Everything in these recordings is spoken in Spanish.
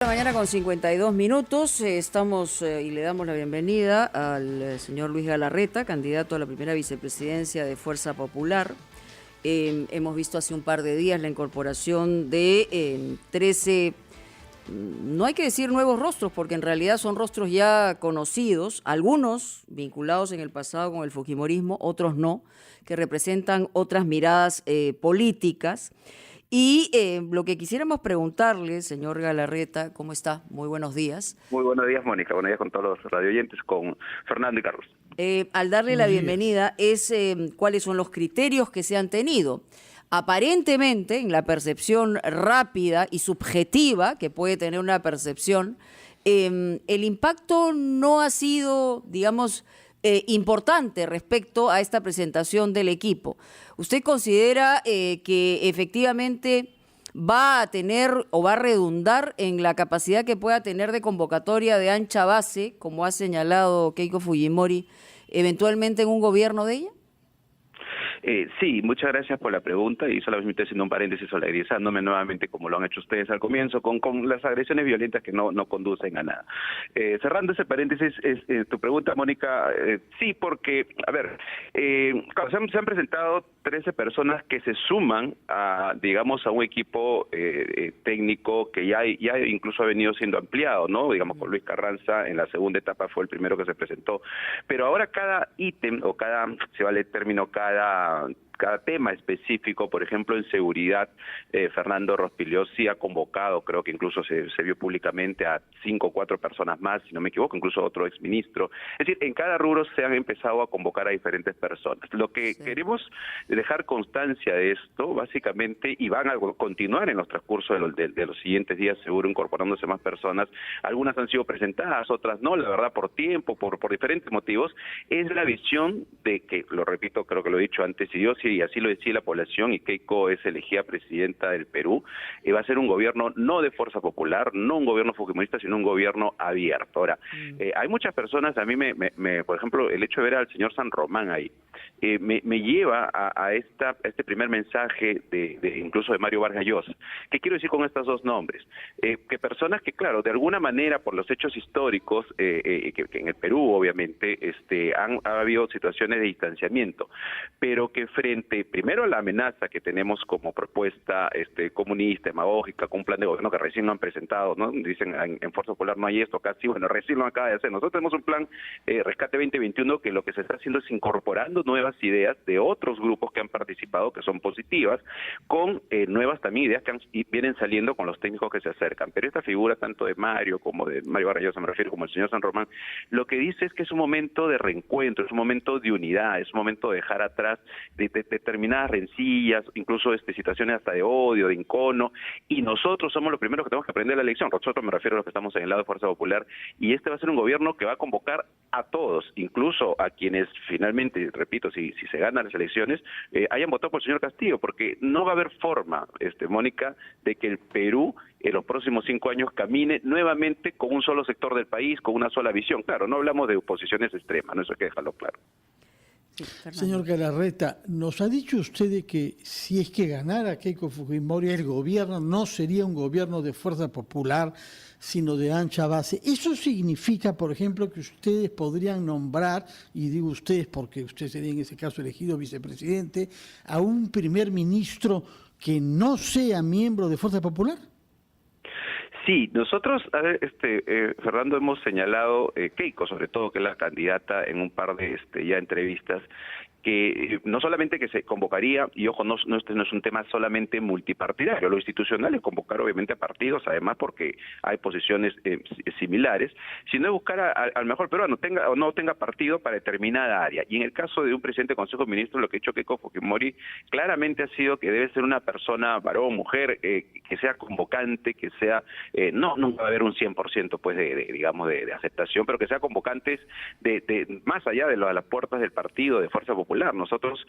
Mañana con 52 minutos, estamos y le damos la bienvenida al señor Luis Galarreta, candidato a la primera vicepresidencia de Fuerza Popular. Hemos visto hace un par de días la incorporación de 13, no hay que decir nuevos rostros, porque en realidad son rostros ya conocidos, algunos vinculados en el pasado con el fujimorismo, otros no, que representan otras miradas políticas. Y lo que quisiéramos preguntarle, señor Galarreta, ¿cómo está? Muy buenos días. Muy buenos días, Mónica. Buenos días con todos los radioyentes, con Fernando y Carlos. Al darle la bienvenida es cuáles son los criterios que se han tenido. Aparentemente, en la percepción rápida y subjetiva que puede tener una percepción, el impacto no ha sido, digamos, importante respecto a esta presentación del equipo. ¿Usted considera que efectivamente va a tener o va a redundar en la capacidad que pueda tener de convocatoria de ancha base, como ha señalado Keiko Fujimori, eventualmente en un gobierno de ella? Sí, muchas gracias por la pregunta y solamente haciendo un paréntesis solidarizándome nuevamente como lo han hecho ustedes al comienzo con las agresiones violentas que no conducen a nada. Cerrando ese paréntesis, tu pregunta, Mónica, sí, porque, a ver, se han presentado 13 personas que se suman a, digamos, a un equipo técnico que ya incluso ha venido siendo ampliado, ¿no? Digamos, con Luis Carranza en la segunda etapa fue el primero que se presentó, pero ahora cada ítem o se vale el término, cada tema específico, por ejemplo, en seguridad, Fernando Rospigliosi ha convocado, creo que incluso se vio públicamente, a 5 o 4 personas más, si no me equivoco, incluso otro exministro. Es decir, en cada rubro se han empezado a convocar a diferentes personas. Lo que queremos dejar constancia de esto, básicamente, y van a continuar en los transcurso de los siguientes días, seguro, incorporándose más personas. Algunas han sido presentadas, otras no, la verdad, por tiempo, por diferentes motivos. Es la visión de que, lo repito, creo que lo he dicho antes, y así lo decía la población, y Keiko es elegida presidenta del Perú, va a ser un gobierno no de Fuerza Popular, no un gobierno fujimorista, sino un gobierno abierto. Ahora, hay muchas personas, a mí por ejemplo, el hecho de ver al señor San Román ahí, me lleva a este primer mensaje incluso de Mario Vargas Llosa. ¿Qué quiero decir con estos dos nombres? Que personas que, claro, de alguna manera, por los hechos históricos, que en el Perú, obviamente, ha habido situaciones de distanciamiento, pero que frente, primero, a la amenaza que tenemos como propuesta comunista, demagógica, con un plan de gobierno que recién lo han presentado, ¿no? Dicen, en Fuerza Popular no hay esto, casi, bueno, recién lo acaba de hacer. Nosotros tenemos un plan Rescate 2021 que lo que se está haciendo es incorporando nuevas ideas de otros grupos que han participado, que son positivas, con nuevas también ideas que vienen saliendo con los técnicos que se acercan. Pero esta figura, tanto de Mario como de Mario Vargas Llosa, me refiero, como el señor San Román, lo que dice es que es un momento de reencuentro, es un momento de unidad, es un momento de dejar atrás determinadas rencillas, incluso situaciones hasta de odio, de encono, y nosotros somos los primeros que tenemos que aprender la lección. Nosotros, me refiero a los que estamos en el lado de Fuerza Popular, y va a ser un gobierno que va a convocar a todos, incluso a quienes finalmente, repito, si se ganan las elecciones, hayan votado por el señor Castillo, porque no va a haber forma, Mónica, de que el Perú en los próximos 5 años camine nuevamente con un solo sector del país, con una sola visión. Claro, no hablamos de oposiciones extremas, no, eso hay que dejarlo claro. Sí, señor Galarreta, nos ha dicho usted de que si es que ganara Keiko Fujimori el gobierno, no sería un gobierno de Fuerza Popular, sino de ancha base. ¿Eso significa, por ejemplo, que ustedes podrían nombrar, y digo ustedes porque usted sería en ese caso elegido vicepresidente, a un primer ministro que no sea miembro de Fuerza Popular? Sí, nosotros, Fernando, hemos señalado, Keiko sobre todo, que es la candidata en un par de ya entrevistas, que no solamente que se convocaría, y ojo, este no es un tema solamente multipartidario, lo institucional es convocar obviamente a partidos, además porque hay posiciones similares, sino es buscar al mejor peruano, tenga o no tenga partido para determinada área. Y en el caso de un presidente del Consejo de Ministros, lo que ha hecho Keiko Fujimori claramente ha sido que debe ser una persona, varón, mujer, que sea convocante, que sea, nunca va a haber un 100% pues de aceptación, pero que sea convocantes más allá de las puertas del partido de Fuerza Popular, Popular. Nosotros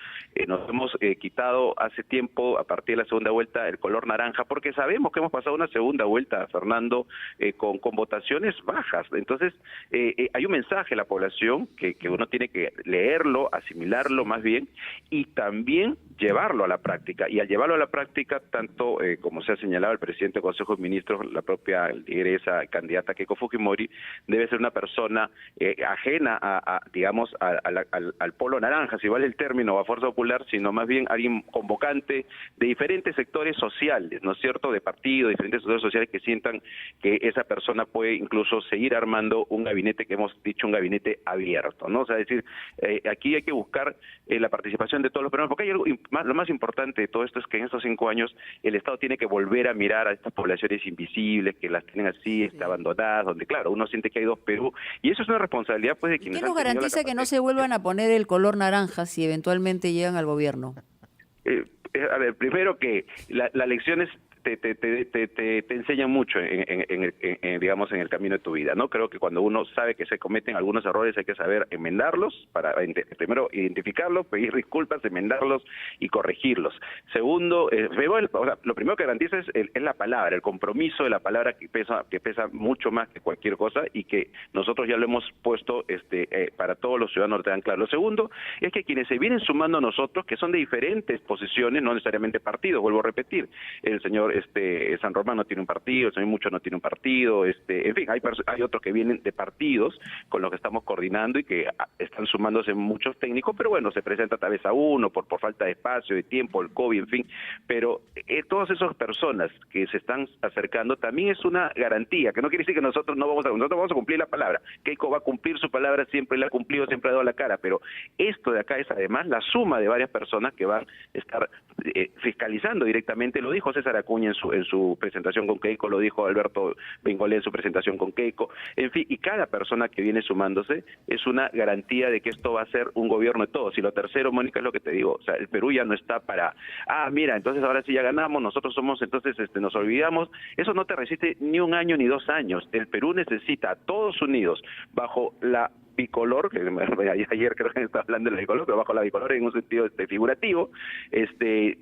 nos hemos quitado hace tiempo, a partir de la segunda vuelta, el color naranja, porque sabemos que hemos pasado una segunda vuelta, Fernando, con votaciones bajas. Entonces, hay un mensaje a la población que uno tiene que leerlo, asimilarlo más bien, y también llevarlo a la práctica. Y al llevarlo a la práctica, tanto como se ha señalado el presidente del Consejo de Ministros, la propia lideresa candidata Keiko Fujimori, debe ser una persona ajena digamos, al polo naranja, si vale el término, o a Fuerza Popular, sino más bien alguien convocante de diferentes sectores sociales, ¿no es cierto?, de partidos, diferentes sectores sociales que sientan que esa persona puede incluso seguir armando un gabinete que hemos dicho un gabinete abierto, ¿no? O sea, es decir, aquí hay que buscar la participación de todos los peruanos, porque hay algo lo más importante de todo esto es que en estos 5 años el Estado tiene que volver a mirar a estas poblaciones invisibles que las tienen así, abandonadas, donde claro, uno siente que hay 2 Perú, y eso es una responsabilidad pues de quienes ¿Qué nos garantiza que no se vuelvan a poner el color naranja si eventualmente llegan al gobierno? A ver, primero que las lecciones te enseñan mucho digamos, en el camino de tu vida, ¿no? Creo que cuando uno sabe que se cometen algunos errores hay que saber enmendarlos, para primero identificarlos, pedir disculpas, enmendarlos y corregirlos. Segundo, lo primero que garantiza es la palabra, el compromiso de la palabra que pesa mucho más que cualquier cosa y que nosotros ya lo hemos puesto para todos los ciudadanos tengan claro. Lo segundo es que quienes se vienen sumando a nosotros, que son de diferentes posiciones, no necesariamente partidos, vuelvo a repetir, el señor San Román no tiene un partido, el señor Mucho no tiene un partido, en fin, hay otros que vienen de partidos con los que estamos coordinando y que están sumándose muchos técnicos, pero bueno, se presenta tal vez a uno por falta de espacio, de tiempo, el COVID, en fin, pero todas esas personas que se están acercando también es una garantía, que no quiere decir que nosotros vamos a cumplir la palabra. Keiko va a cumplir su palabra, siempre la ha cumplido, siempre ha dado la cara, pero esto de acá es además la suma de varias personas que van a estar fiscalizando directamente, lo dijo César Acuña en su presentación con Keiko, lo dijo Alberto Bengolé en su presentación con Keiko, en fin, y cada persona que viene sumándose es una garantía de que esto va a ser un gobierno de todos. Y lo tercero, Mónica, es lo que te digo, o sea, el Perú ya no está para, mira, entonces ahora sí ya ganamos, nosotros somos, entonces nos olvidamos, eso no te resiste ni 1 año ni 2 años. El Perú necesita a todos unidos bajo la bicolor, que ayer creo que estaba hablando de la bicolor, pero bajo la bicolor en un sentido figurativo,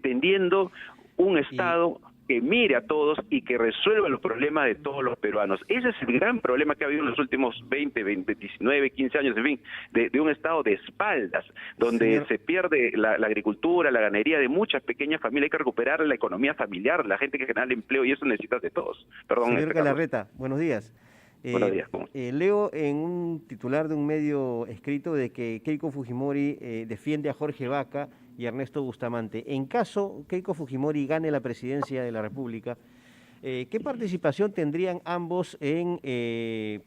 tendiendo un Estado que mire a todos y que resuelva los problemas de todos los peruanos. Ese es el gran problema que ha habido en los últimos 20, 19, 15 años, en fin, de un Estado de espaldas, donde se pierde la agricultura, la ganadería de muchas pequeñas familias. Hay que recuperar la economía familiar, la gente que genera el empleo, y eso necesitas de todos. Perdón. Señor Galarreta, buenos días. Buenos días. Leo en un titular de un medio escrito de que Keiko Fujimori defiende a Jorge Vaca y Ernesto Bustamante. En caso Keiko Fujimori gane la presidencia de la República, ¿qué participación tendrían ambos en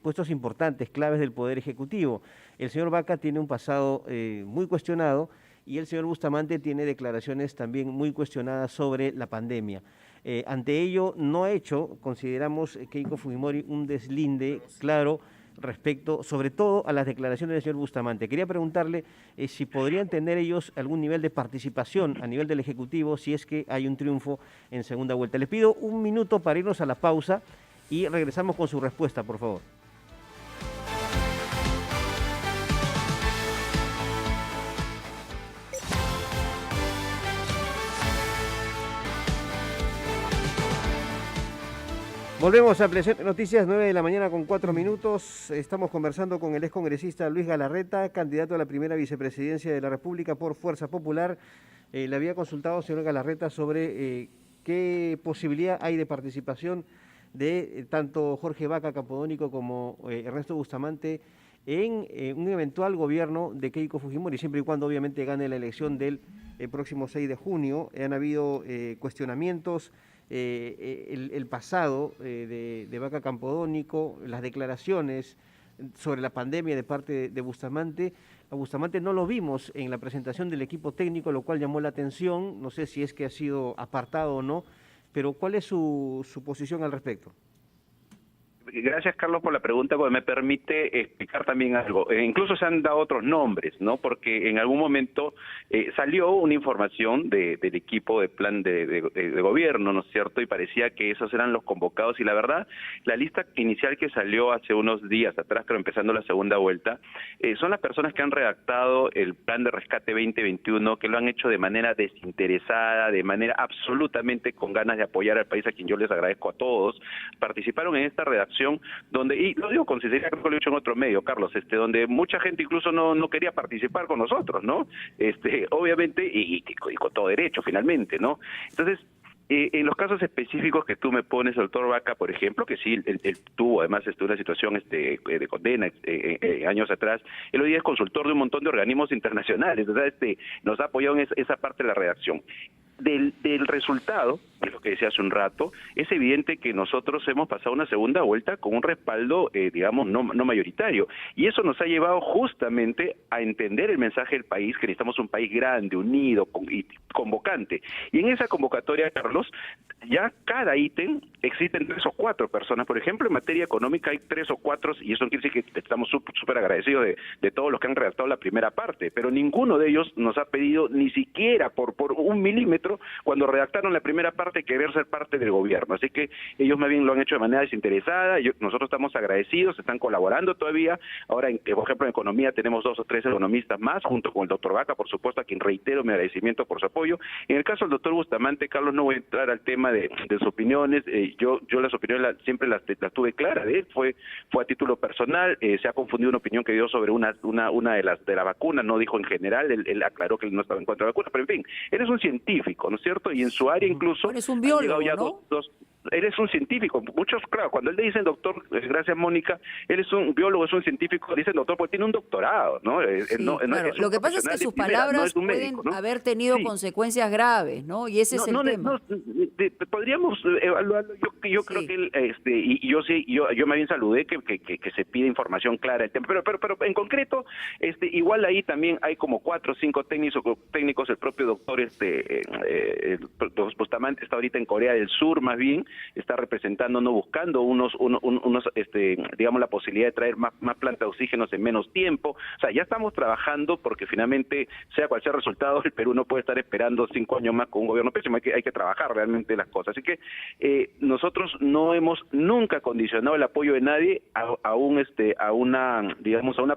puestos importantes, claves del Poder Ejecutivo? El señor Vaca tiene un pasado muy cuestionado y el señor Bustamante tiene declaraciones también muy cuestionadas sobre la pandemia. Ante ello, no ha hecho, consideramos, Keiko Fujimori un deslinde claro respecto, sobre todo, a las declaraciones del señor Bustamante. Quería preguntarle si podrían tener ellos algún nivel de participación a nivel del Ejecutivo si es que hay un triunfo en segunda vuelta. Les pido 1 minuto para irnos a la pausa y regresamos con su respuesta, por favor. Volvemos a Presente Noticias, 9 de la mañana con 4 minutos. Estamos conversando con el excongresista Luis Galarreta, candidato a la primera vicepresidencia de la República por Fuerza Popular. Le había consultado, señor Galarreta, sobre qué posibilidad hay de participación de tanto Jorge Vaca Campodónico como Ernesto Bustamante en un eventual gobierno de Keiko Fujimori, siempre y cuando obviamente gane la elección del próximo 6 de junio. Han habido cuestionamientos. El pasado de Vaca Campodónico, las declaraciones sobre la pandemia de parte de Bustamante. A Bustamante no lo vimos en la presentación del equipo técnico, lo cual llamó la atención. No sé si es que ha sido apartado o no, pero ¿cuál es su posición al respecto? gracias Carlos por la pregunta, porque me permite explicar también algo. Incluso se han dado otros nombres, ¿no? Porque en algún momento salió una información del equipo de plan de gobierno, ¿no es cierto? Y parecía que esos eran los convocados, y la verdad, la lista inicial que salió hace unos días atrás, creo empezando la segunda vuelta, son las personas que han redactado el plan de rescate 2021, que lo han hecho de manera desinteresada, de manera absolutamente con ganas de apoyar al país, a quien yo les agradezco a todos. Participaron en esta redacción donde, y lo digo con sinceridad, creo que lo he hecho en otro medio, Carlos, donde mucha gente incluso no quería participar con nosotros, ¿no? Obviamente, y con todo derecho, finalmente, ¿no? Entonces, en los casos específicos que tú me pones, el doctor Vaca, por ejemplo, que sí, él tuvo además una situación de condena años atrás, él hoy día es consultor de un montón de organismos internacionales, o sea, nos ha apoyado en esa parte de la redacción. Del resultado, lo que decía hace un rato, es evidente que nosotros hemos pasado una segunda vuelta con un respaldo, digamos, no mayoritario. Y eso nos ha llevado justamente a entender el mensaje del país, que necesitamos un país grande, unido y convocante. Y en esa convocatoria, Carlos, ya cada ítem existen 3 o 4 personas. Por ejemplo, en materia económica hay 3 o 4, y eso quiere decir que estamos súper agradecidos de todos los que han redactado la primera parte, pero ninguno de ellos nos ha pedido ni siquiera por 1 milímetro, cuando redactaron la primera parte, querer ser parte del gobierno. Así que ellos más bien lo han hecho de manera desinteresada. Nosotros estamos agradecidos, están colaborando todavía. Ahora, por ejemplo, en economía tenemos 2 o 3 economistas más, junto con el doctor Vaca, por supuesto, a quien reitero mi agradecimiento por su apoyo. En el caso del doctor Bustamante, Carlos, no voy a entrar al tema de sus opiniones. Yo las opiniones siempre las tuve claras de él. Fue a título personal. Se ha confundido una opinión que dio sobre una de la vacuna, no dijo en general. Él aclaró que él no estaba en contra de la vacuna, pero en fin, él es un científico, ¿no es cierto? Y en su área incluso... Bueno, es un biólogo, ya ¿no? Él es un científico. Muchos, claro, cuando él le dicen doctor, gracias Mónica, él es un biólogo, es un científico, le dicen doctor porque tiene un doctorado, ¿no? Sí, claro. Lo que pasa es que sus palabras pueden haber tenido consecuencias graves, ¿no? Y ese es el tema. Podríamos evaluarlo. Yo creo que él, y yo más bien saludé que se pide información clara del tema, pero en concreto, igual ahí también hay como 4 o 5 técnicos, el propio doctor Bustamante está ahorita en Corea del Sur, más bien está representando, no buscando unos digamos, la posibilidad de traer más plantas de oxígenos en menos tiempo. O sea, ya estamos trabajando porque finalmente, sea cual sea el resultado, el Perú no puede estar esperando 5 años más con un gobierno pésimo. Hay que trabajar realmente las cosas. Así que nosotros no hemos nunca condicionado el apoyo de nadie a una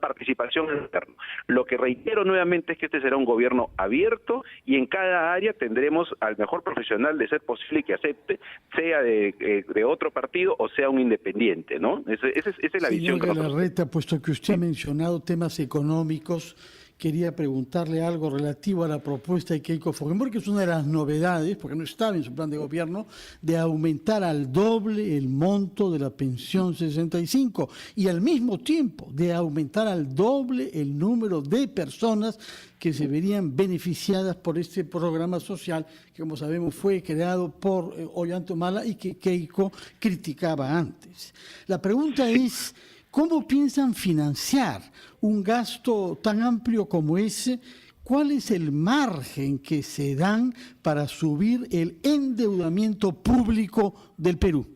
participación externa. Lo que reitero nuevamente es que este será un gobierno abierto, y en cada área tendremos al mejor profesional de ser posible que acepte, sea de otro partido o sea un independiente, ¿no? Esa es la visión que nosotros... Señor Galarreta, puesto que usted ha mencionado temas económicos, quería preguntarle algo relativo a la propuesta de Keiko Fujimori, que es una de las novedades, porque no estaba en su plan de gobierno, de aumentar al doble el monto de la pensión 65 y al mismo tiempo de aumentar al doble el número de personas que se verían beneficiadas por este programa social que, como sabemos, fue creado por Ollanta y que Keiko criticaba antes. La pregunta es: ¿cómo piensan financiar un gasto tan amplio como ese? ¿Cuál es el margen que se dan para subir el endeudamiento público del Perú?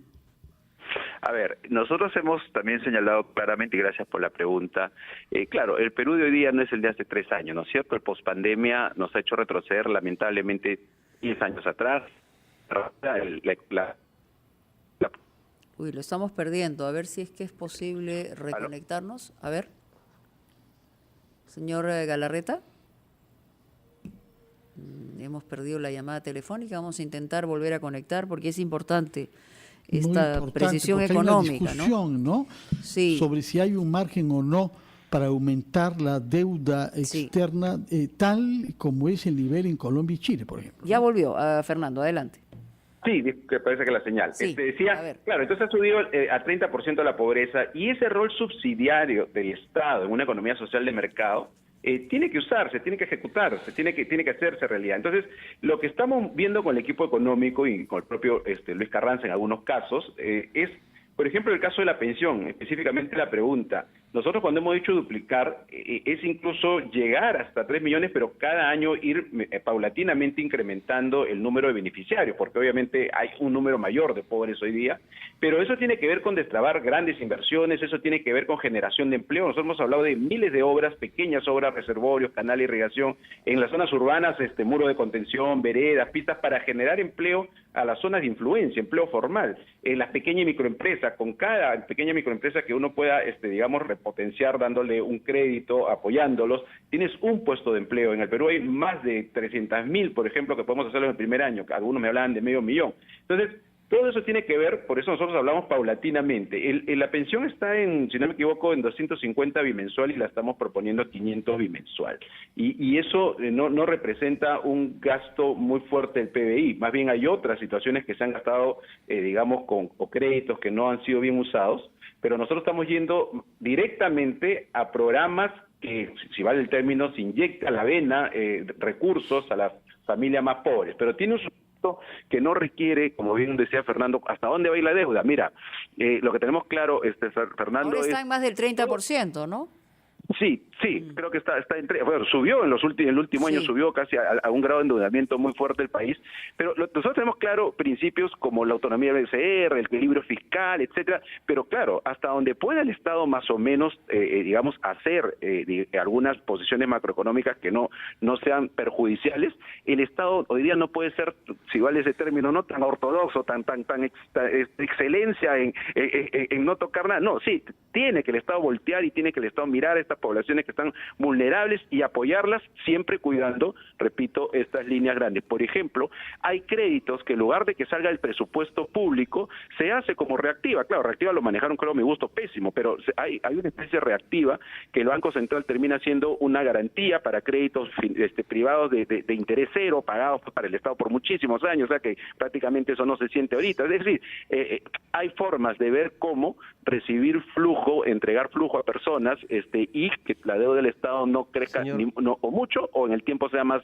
A ver, nosotros hemos también señalado claramente, y gracias por la pregunta, claro, el Perú de hoy día no es el de hace 3 años, ¿no es cierto? El pospandemia nos ha hecho retroceder lamentablemente 10 años atrás. Uy, lo estamos perdiendo. A ver si es que es posible reconectarnos. A ver. Señor Galarreta. Hemos perdido la llamada telefónica. Vamos a intentar volver a conectar porque es importante esta precisión económica, hay una discusión, ¿no? Sí. Sobre si hay un margen o no para aumentar la deuda externa, tal como es el nivel en Colombia y Chile, por ejemplo. Ya volvió, Fernando, adelante. Sí, que parece que la señal. Sí, decía, claro, entonces ha subido a 30% la pobreza, y ese rol subsidiario del Estado en una economía social de mercado tiene que usarse, tiene que ejecutarse, tiene que hacerse realidad. Entonces, lo que estamos viendo con el equipo económico y con el propio Luis Carranza en algunos casos es Por ejemplo, el caso de la pensión, específicamente la pregunta. Nosotros cuando hemos dicho duplicar, es incluso llegar hasta 3 millones, pero cada año ir paulatinamente incrementando el número de beneficiarios, porque obviamente hay un número mayor de pobres hoy día, pero eso tiene que ver con destrabar grandes inversiones, eso tiene que ver con generación de empleo. Nosotros hemos hablado de miles de obras, pequeñas obras, reservorios, canal de irrigación, en las zonas urbanas, muro de contención, veredas, pistas, para generar empleo a las zonas de influencia, empleo formal, en las pequeñas y microempresas, con cada pequeña microempresa que uno pueda, digamos, repotenciar dándole un crédito, apoyándolos, tienes un puesto de empleo. En el Perú hay más de 300.000, por ejemplo, que podemos hacerlo en el primer año, que algunos me hablaban de 500.000. Entonces, todo eso tiene que ver, por eso nosotros hablamos paulatinamente. La pensión está si no me equivoco, en 250 bimensual y la estamos proponiendo a 500 bimensual. Y eso no representa un gasto muy fuerte del PBI. Más bien hay otras situaciones que se han gastado, digamos, o créditos que no han sido bien usados, pero nosotros estamos yendo directamente a programas que, si vale el término, se inyecta a la vena recursos a las familias más pobres. Pero tiene un que no requiere, como bien decía Fernando, ¿hasta dónde va a ir la deuda? Mira, lo que tenemos claro, Fernando, ahora está en más del 30%, ¿no? Sí, creo que está bueno, subió en el último año subió casi a un grado de endeudamiento muy fuerte el país, pero nosotros tenemos claro principios como la autonomía del BCR, el equilibrio fiscal, etcétera, pero claro, hasta donde pueda el Estado más o menos, digamos, hacer algunas posiciones macroeconómicas que no sean perjudiciales, el Estado hoy día no puede ser, si vale ese término, no tan ortodoxo, tan excelencia en no tocar nada. No, sí, tiene que el Estado voltear y tiene que el Estado mirar a estas poblaciones que están vulnerables y apoyarlas, siempre cuidando, repito, estas líneas grandes. Por ejemplo, hay créditos que en lugar de que salga el presupuesto público, se hace como reactiva. Claro, reactiva lo manejaron, creo, a mi gusto, pésimo, pero hay una especie reactiva que el Banco Central termina siendo una garantía para créditos privados de interés cero, pagados para el Estado por muchísimos años, o sea que prácticamente eso no se siente ahorita. Es decir, hay formas de ver cómo recibir flujo, entregar flujo a personas, y que la deuda del Estado no crezca o mucho o en el tiempo sea más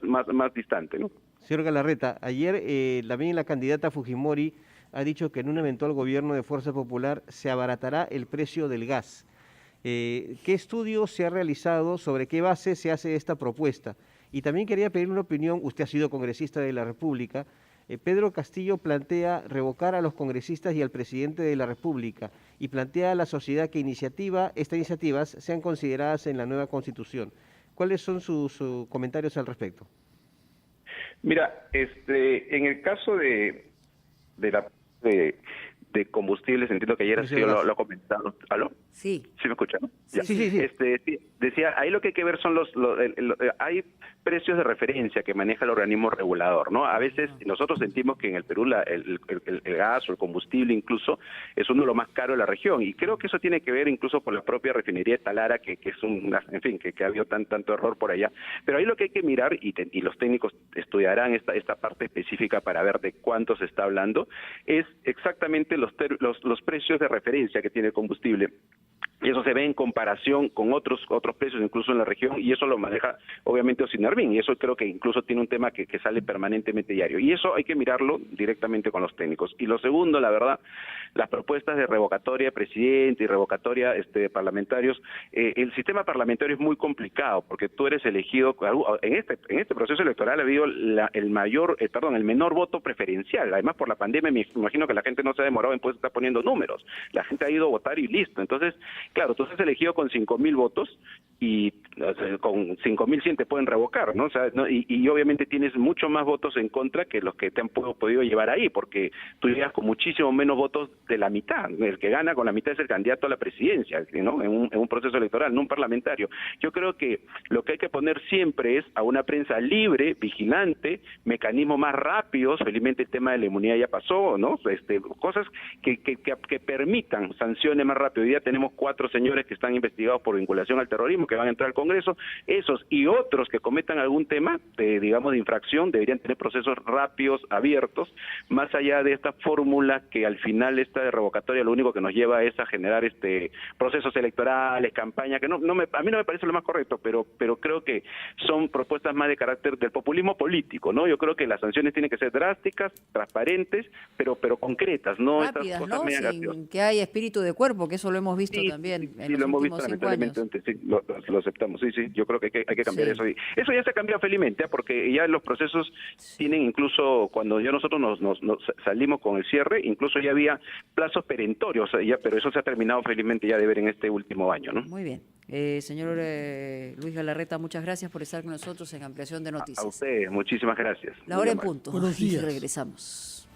distante, ¿no? Señor Galarreta, ayer también la candidata Fujimori ha dicho que en un eventual gobierno de Fuerza Popular se abaratará el precio del gas. ¿Qué estudio se ha realizado, sobre qué base se hace esta propuesta? Y también quería pedir una opinión, usted ha sido congresista de la República, Pedro Castillo plantea revocar a los congresistas y al presidente de la República y plantea a la sociedad que estas iniciativas sean consideradas en la nueva Constitución. ¿Cuáles son sus comentarios al respecto? Mira, en el caso de combustibles, entiendo que ayer así lo comentaron. ¿Aló? Sí. ¿Sí me escuchan? Sí. Decía, ahí lo que hay que ver son hay precios de referencia que maneja el organismo regulador, ¿no? A veces nosotros sentimos que en el Perú el gas o el combustible incluso es uno de los más caros de la región, y creo que eso tiene que ver incluso con la propia refinería de Talara, que es en fin, que ha habido tanto error por allá. Pero ahí lo que hay que mirar, y los técnicos estudiarán esta parte específica para ver de cuánto se está hablando, es exactamente los precios de referencia que tiene el combustible. Y eso se ve en comparación con otros precios incluso en la región, y eso lo maneja obviamente Osinarbin, y eso creo que incluso tiene un tema que sale permanentemente diario, y eso hay que mirarlo directamente con los técnicos. Y lo segundo, la verdad, las propuestas de revocatoria de presidente y revocatoria de parlamentarios, el sistema parlamentario es muy complicado, porque tú eres elegido, en este proceso electoral ha habido el menor voto preferencial. Además, por la pandemia me imagino que la gente no se ha demorado en estar poniendo números, la gente ha ido a votar y listo. Entonces, claro, tú estás elegido con 5.000 votos y con 5.100 te pueden revocar, ¿no? O sea, y obviamente tienes mucho más votos en contra que los que te han podido llevar ahí, porque tú llegas con muchísimo menos votos de la mitad. El que gana con la mitad es el candidato a la presidencia, ¿no? En un proceso electoral, no un parlamentario. Yo creo que lo que hay que poner siempre es a una prensa libre, vigilante, mecanismos más rápidos. Felizmente el tema de la inmunidad ya pasó, ¿no? Cosas que permitan sanciones más rápido. Hoy día tenemos 4 4 señores que están investigados por vinculación al terrorismo, que van a entrar al Congreso. Esos y otros que cometan algún tema, digamos, de infracción, deberían tener procesos rápidos, abiertos, más allá de esta fórmula que al final esta de revocatoria lo único que nos lleva es a generar procesos electorales, campaña, que a mí no me parece lo más correcto, pero creo que son propuestas más de carácter del populismo político, ¿no? Yo creo que las sanciones tienen que ser drásticas, transparentes, pero concretas, no Rápidas, estas cosas ¿no? medio Sin gaseosas. que haya espíritu de cuerpo, que eso lo hemos visto Sí, también sí, en los lo hemos visto últimos 5 años. lamentablemente, sí, lo aceptamos, sí, yo creo que hay que cambiar Sí. eso. Y eso ya se ha cambiado felizmente, porque ya los procesos tienen incluso, cuando ya nosotros nos salimos con el cierre, incluso ya había plazos perentorios, pero eso se ha terminado felizmente ya de ver en este último año, ¿no? Muy bien. Señor Luis Galarreta, muchas gracias por estar con nosotros en Ampliación de Noticias. A ustedes, muchísimas gracias. La Muy hora en amable. punto. Buenos Y días. regresamos.